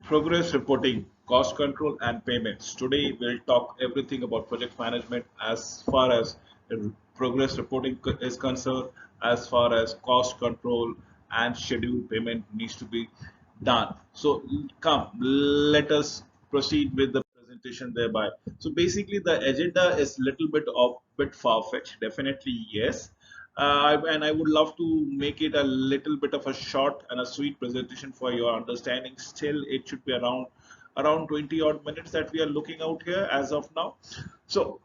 Progress reporting, cost control, and payments. Today, we'll talk everything about project management as far as progress reporting is concerned, as far as cost control and schedule payment needs to be done. So, come, let us proceed with the presentation thereby. So, basically, the agenda is little bit far-fetched. Definitely, yes. And I would love to make it a little bit of a short and a sweet presentation for your understanding. Still, it should be around 20 odd minutes that we are looking out here as of now. So,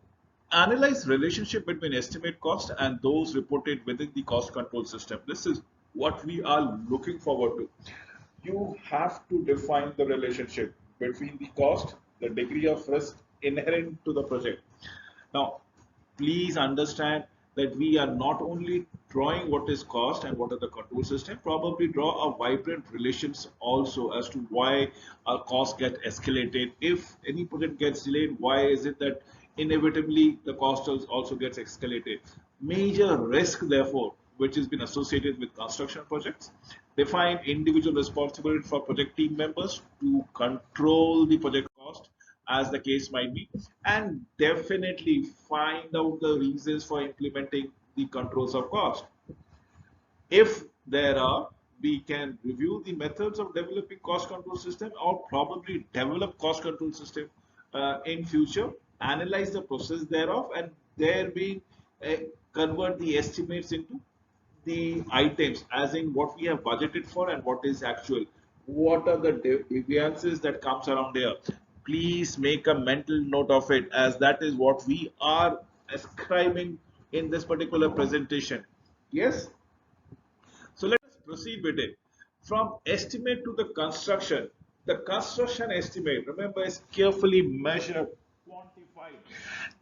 analyze relationship between estimate cost and those reported within the cost control system. This is what we are looking forward to. You have to define the relationship between the cost, the degree of risk inherent to the project. Now, please understand that we are not only drawing what is cost and what are the control system, probably draw a vibrant relations also as to why our cost get escalated. If any project gets delayed, why is it that inevitably the cost also gets escalated? Major risk, therefore, which has been associated with construction projects, define individual responsibility for project team members to control the project cost as the case might be, and definitely find out the reasons for implementing the controls of cost. If there are, we can review the methods of developing cost control system or probably develop cost control system in future, analyze the process thereof, and there we uh, convert the estimates into the items as in what we have budgeted for and what is actual, what are the deviances that comes around here. Please make a mental note of it, as that is what we are ascribing in this particular presentation. Yes, so let us proceed with it. From estimate to the construction, the construction estimate, remember, is carefully measured, quantified,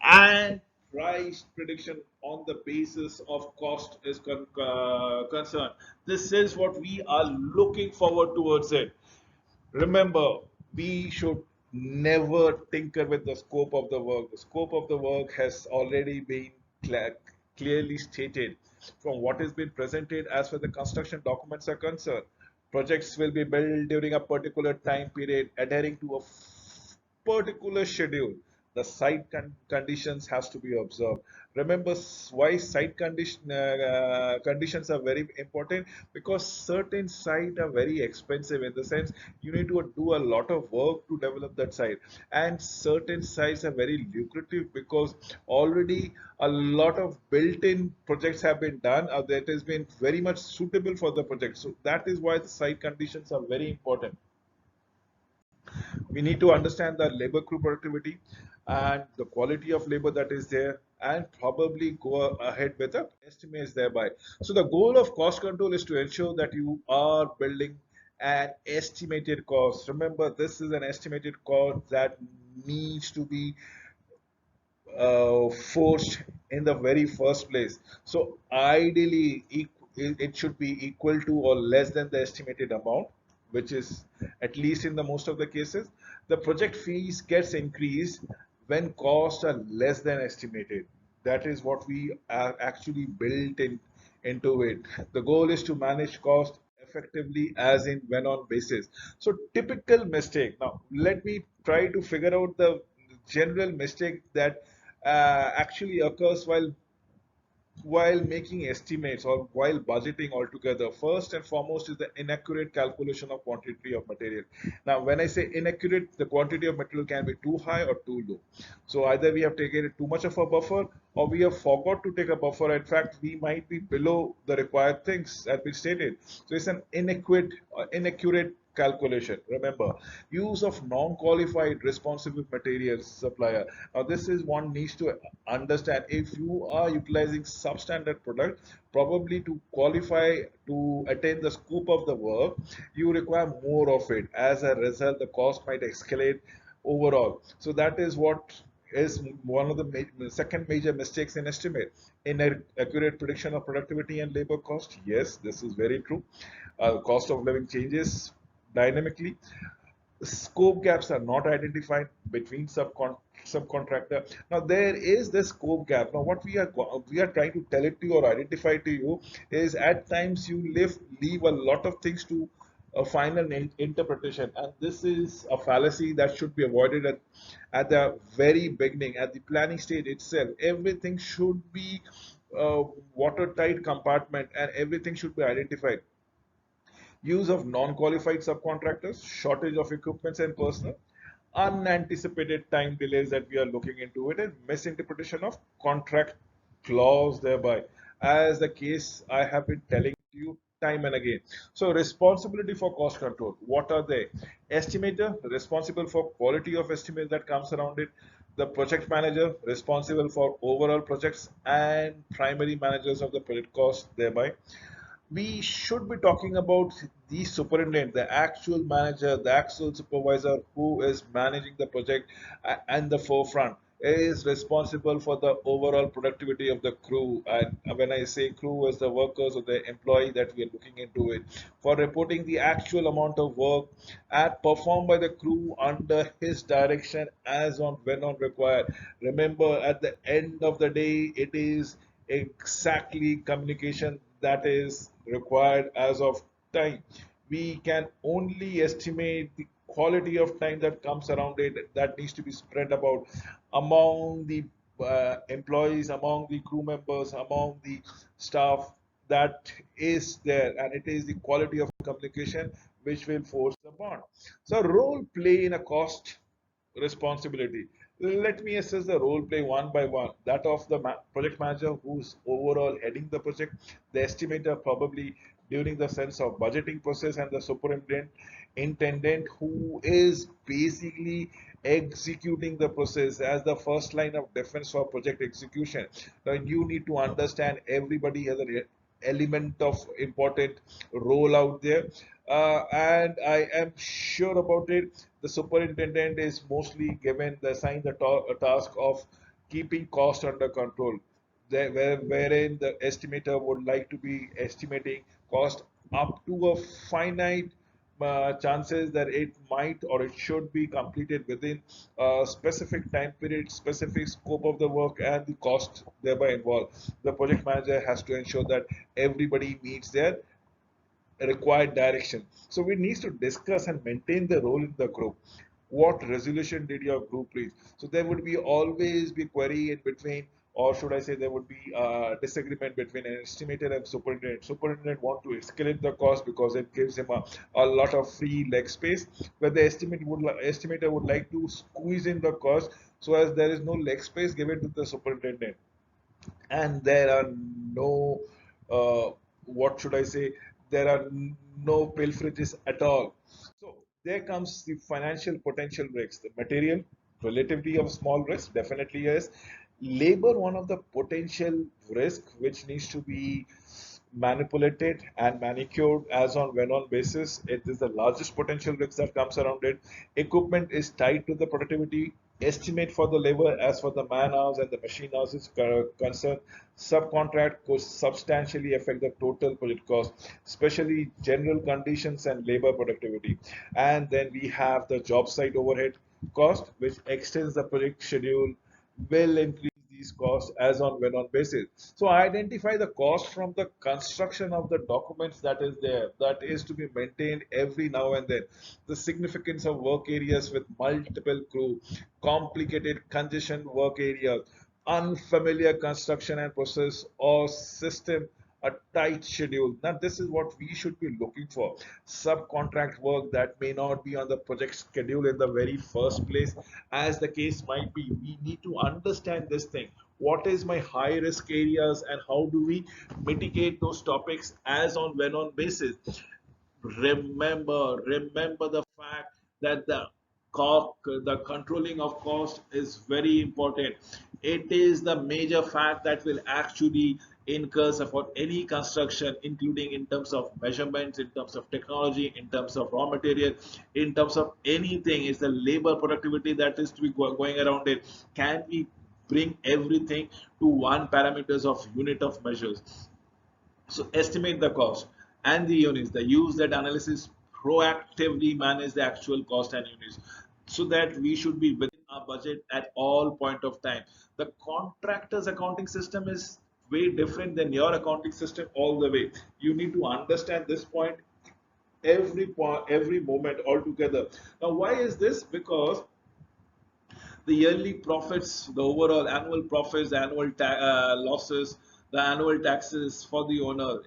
and price prediction on the basis of cost is concerned. This is what we are looking forward towards it. Remember, we should never tinker with the scope of the work. The scope of the work has already been clearly stated from what has been presented as far as the construction documents are concerned. Projects will be built during a particular time period, adhering to a particular schedule. The site conditions has to be observed. Remember why site conditions are very important, because certain sites are very expensive, in the sense you need to do a lot of work to develop that site, and certain sites are very lucrative because already a lot of built-in projects have been done that has been very much suitable for the project. So that is why the site conditions are very important. We need to understand the labor crew productivity and the quality of labor that is there, and probably go ahead with the estimates thereby. So the goal of cost control is to ensure that you are building an estimated cost. Remember, this is an estimated cost that needs to be forced in the very first place. So ideally, it should be equal to or less than the estimated amount, which is at least in the most of the cases. The project fees gets increased when costs are less than estimated. That is what we are actually built into it. The goal is to manage cost effectively as in when on basis. So typical mistake. Now let me try to figure out the general mistake that actually occurs while making estimates or while budgeting altogether. First and foremost is the inaccurate calculation of quantity of material. Now when I say inaccurate, the quantity of material can be too high or too low. So either we have taken too much of a buffer, or we have forgot to take a buffer. In fact, we might be below the required things that we stated. So it's an inaccurate calculation. Remember, use of non-qualified responsible materials supplier. Now this is one needs to understand. If you are utilizing substandard product, probably to qualify to attain the scope of the work, you require more of it. As a result, the cost might escalate overall. So that is what is one of the second major mistakes in estimate. Inaccurate prediction of productivity and labor cost. Yes, this is very true. Cost of living changes dynamically. Scope gaps are not identified between subcontractor. Now there is the scope gap. Now what we are trying to tell it to you or identify to you is, at times you leave a lot of things to a final interpretation. And this is a fallacy that should be avoided at the very beginning, at the planning stage itself. Everything should be watertight compartment, and everything should be identified. Use of non-qualified subcontractors, shortage of equipments and personnel, unanticipated time delays that we are looking into it, and misinterpretation of contract clause thereby, as the case I have been telling you time and again. So responsibility for cost control, what are they? Estimator responsible for quality of estimate that comes around it, the project manager responsible for overall projects and primary managers of the project cost thereby. We should be talking about the superintendent, the actual manager, the actual supervisor who is managing the project and the forefront is responsible for the overall productivity of the crew. And when I say crew, as the workers or the employee that we are looking into it, for reporting the actual amount of work and performed by the crew under his direction as on when on required. Remember, at the end of the day, it is exactly communication that is required as of time. We can only estimate the quality of time that comes around it, that needs to be spread about among the employees, among the crew members, among the staff that is there, and it is the quality of communication which will force the bond. So role play in a cost responsibility. Let me assess the role play one by one. That of the project manager who's overall heading the project, the estimator probably during the sense of budgeting process, and the superintendent intendant who is basically executing the process as the first line of defense for project execution. Now you need to understand everybody has a element of important role out there, and I am sure about it. The superintendent is mostly given the assigned the task of keeping cost under control, wherein the estimator would like to be estimating cost up to a finite chances that it might or it should be completed within a specific time period, specific scope of the work, and the cost thereby involved. The project manager has to ensure that everybody meets their required direction. So we need to discuss and maintain the role in the group. What resolution did your group reach? So there would be always be query in between, or should I say there would be disagreement between an estimator and superintendent. Superintendent want to escalate the cost because it gives him a lot of free leg space, but the estimator would like to squeeze in the cost so as there is no leg space given to the superintendent, and there are no what should I say, there are no pilferages at all. So there comes the financial potential risks. The material, relatively of small risk, definitely yes. Labor, one of the potential risk which needs to be manipulated and manicured as on when on basis. It is the largest potential risk that comes around it. Equipment is tied to the productivity. Estimate for the labor as for the man hours and the machine hours is concerned. Subcontract could substantially affect the total project cost, especially general conditions and labor productivity. And then we have the job site overhead cost, which extends the project schedule, will increase these costs as on when on basis. So identify the cost from the construction of the documents that is there, that is to be maintained every now and then. The significance of work areas with multiple crew, complicated congestion work areas, unfamiliar construction and process or system, a tight schedule. Now, this is what we should be looking for. Subcontract work that may not be on the project schedule in the very first place, as the case might be. We need to understand this thing. What is my high risk areas and how do we mitigate those topics as on when on basis? Remember the fact that the controlling of cost is very important. It is the major fact that will actually incur for any construction, including in terms of measurements, in terms of technology, in terms of raw material, in terms of anything. Is the labor productivity that is to be going around it. Can we bring everything to one parameters of unit of measures? So estimate the cost and the units. The use that analysis proactively manage the actual cost and units, so that we should be within our budget at all point of time. The contractor's accounting system is way different than your accounting system all the way. You need to understand this point every point, every moment altogether. Now, why is this? Because the yearly profits, the overall annual profits, the annual losses, the annual taxes for the owner.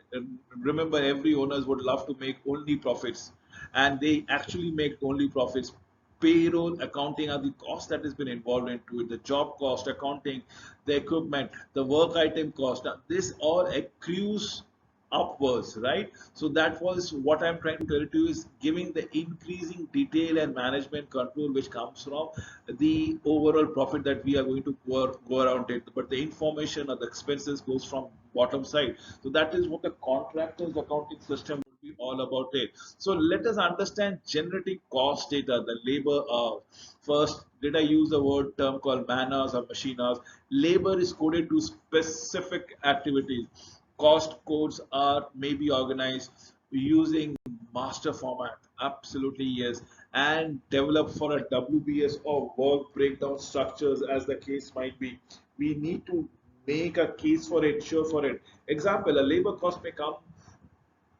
Remember, every owners would love to make only profits, and they actually make only profits. Payroll, accounting are the cost that has been involved into it. The job cost, accounting, the equipment, the work item cost. Now, this all accrues upwards, right? So that was what I'm trying to tell you is giving the increasing detail and management control which comes from the overall profit that we are going to go around it. But the information or the expenses goes from bottom side. So that is what the contractors accounting system would be all about it. So let us understand generating cost data, the labor hours. First, did I use the word term called man hours or machine hours? Labor is coded to specific activities. Cost codes are maybe organized using master format. Absolutely, yes. And develop for a WBS or work breakdown structures as the case might be. We need to make a case for it, sure for it. Example, a labor cost may come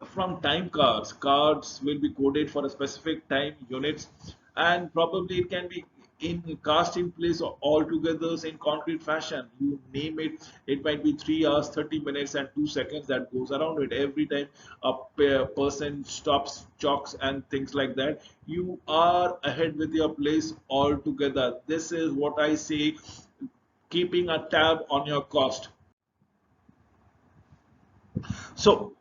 from time cards. Cards will be coded for a specific time units, and probably it can be in cast in place altogether in concrete fashion. You name it, it might be 3 hours, 30 minutes, and 2 seconds that goes around it. Every time a person stops, chalks, and things like that, you are ahead with your place altogether. This is what I say, keeping a tab on your cost. So,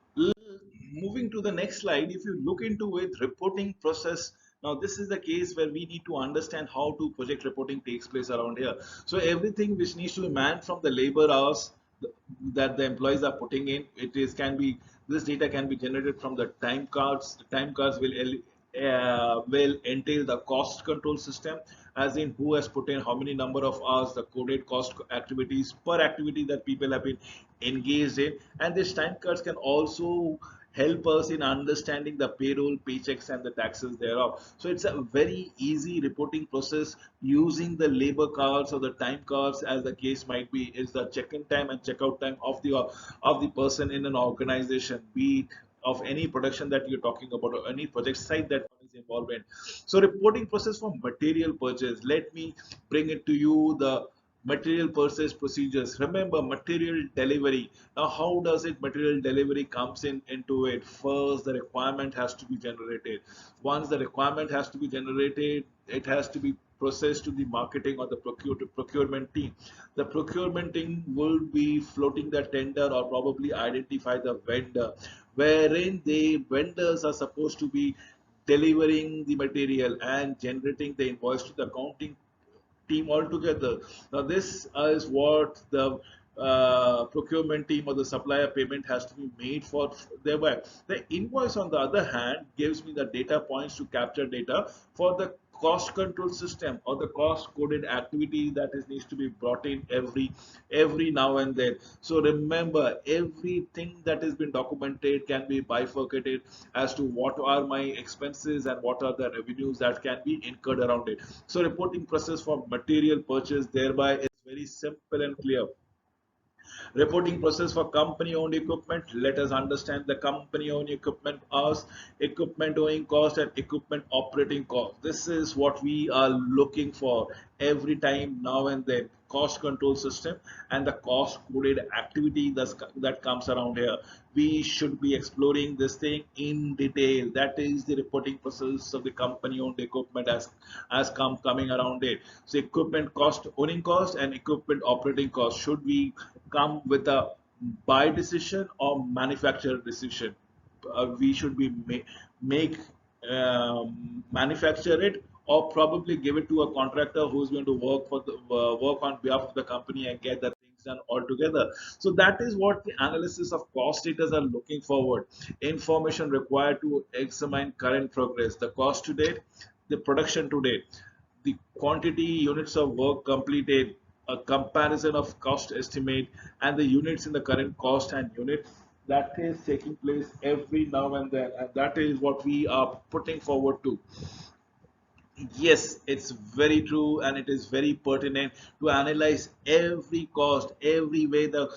moving to the next slide, if you look into it, reporting process. Now, this is the case where we need to understand how to project reporting takes place around here. So, everything which needs to be manned from the labor hours that the employees are putting in, it is can be this data can be generated from the time cards. The time cards will entail the cost control system, as in who has put in how many number of hours, the coded cost activities per activity that people have been engaged in, and these time cards can also help us in understanding the payroll, paychecks, and the taxes thereof. So it's a very easy reporting process using the labor cards or the time cards, as the case might be, is the check-in time and check-out time of the person in an organization, be it of any production that you're talking about or any project site that one is involved in. So reporting process for material purchase. Let me bring it to you the material purchase procedures. Remember material delivery. Now, how does it material delivery comes in into it? First, the requirement has to be generated. Once the requirement has to be generated, it has to be processed to the marketing or the procurement team. The procurement team will be floating the tender or probably identify the vendor, wherein the vendors are supposed to be delivering the material and generating the invoice to the accounting team altogether. Now, this is what the procurement team or the supplier payment has to be made for thereby. The invoice, on the other hand, gives me the data points to capture data for the cost control system or the cost coded activity that is needs to be brought in every now and then. So remember, everything that has been documented can be bifurcated as to what are my expenses and what are the revenues that can be incurred around it. So reporting process for material purchase thereby is very simple and clear. Reporting process for company owned equipment. Let us understand the company owned equipment as equipment owning cost and equipment operating cost. This is what we are looking for every time now and then. Cost control system and the cost coded activity that comes around here. We should be exploring this thing in detail. That is the reporting process of the company owned equipment as coming around it. So equipment cost, owning cost, and equipment operating cost should we come with a buy decision or manufacturer decision. We should be make manufacture it or probably give it to a contractor who's going to work for the work on behalf of the company and get the things done all together. So that is what the analysis of cost data are looking forward. Information required to examine current progress, the cost to date, the production to date, the quantity units of work completed, a comparison of cost estimate, and the units in the current cost and unit that is taking place every now and then, and that is what we are putting forward to. Yes, it's very true and it is very pertinent to analyze every cost, every way the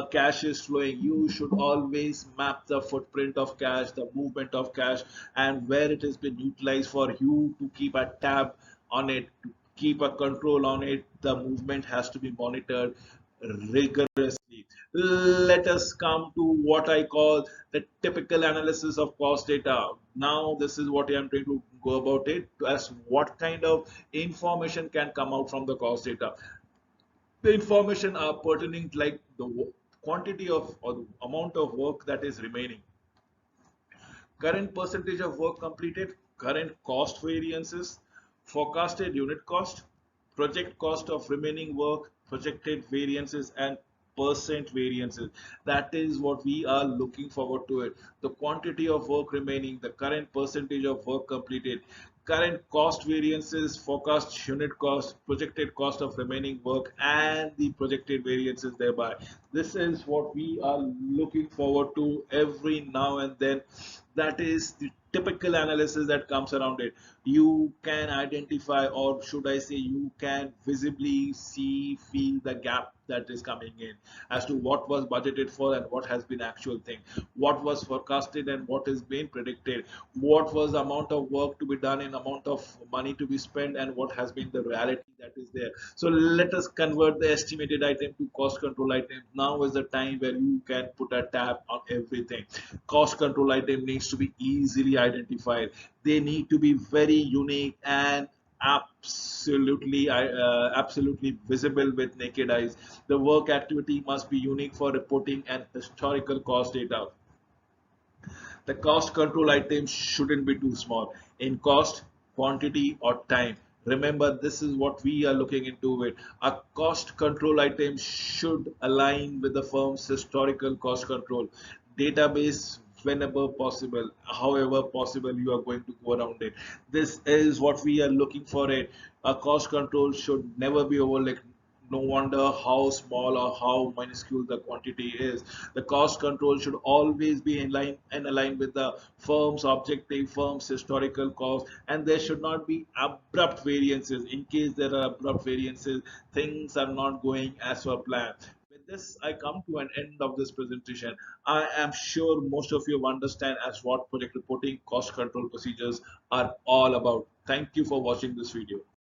cash is flowing. You should always map the footprint of cash, the movement of cash, and where it has been utilized for you to keep a tab on it, to keep a control on it. The movement has to be monitored rigorously. Let us come to what I call the typical analysis of cost data. Now, this is what I am trying to go about it as what kind of information can come out from the cost data. The information are pertaining like the quantity of or the amount of work that is remaining, current percentage of work completed, current cost variances, forecasted unit cost, project cost of remaining work, projected variances, and percent variances. That is what we are looking forward to it. The quantity of work remaining, the current percentage of work completed, current cost variances, forecast unit cost, projected cost of remaining work, and the projected variances thereby. This is what we are looking forward to every now and then. That is the typical analysis that comes around it. You can identify, or should I say, you can visibly see, feel the gap that is coming in as to what was budgeted for and what has been actual thing, what was forecasted and what is being predicted, what was the amount of work to be done in amount of money to be spent, and what has been the reality that is there. So let us convert the estimated item to cost control item. Now is the time where you can put a tab on everything. Cost control item needs to be easily identified. They need to be very unique and absolutely visible with naked eyes. The work activity must be unique for reporting and historical cost data. The cost control items shouldn't be too small in cost, quantity, or time. Remember, this is what we are looking into it. A cost control item should align with the firm's historical cost control database whenever possible, however possible you are going to go around it. This is what we are looking for it. A cost control should never be overlooked. No wonder how small or how minuscule the quantity is. The cost control should always be in line and aligned with the firm's objective, firm's historical cost, and there should not be abrupt variances. In case there are abrupt variances, things are not going as per plan. With this, I come to an end of this presentation. I am sure most of you understand as what project reporting cost control procedures are all about. Thank you for watching this video.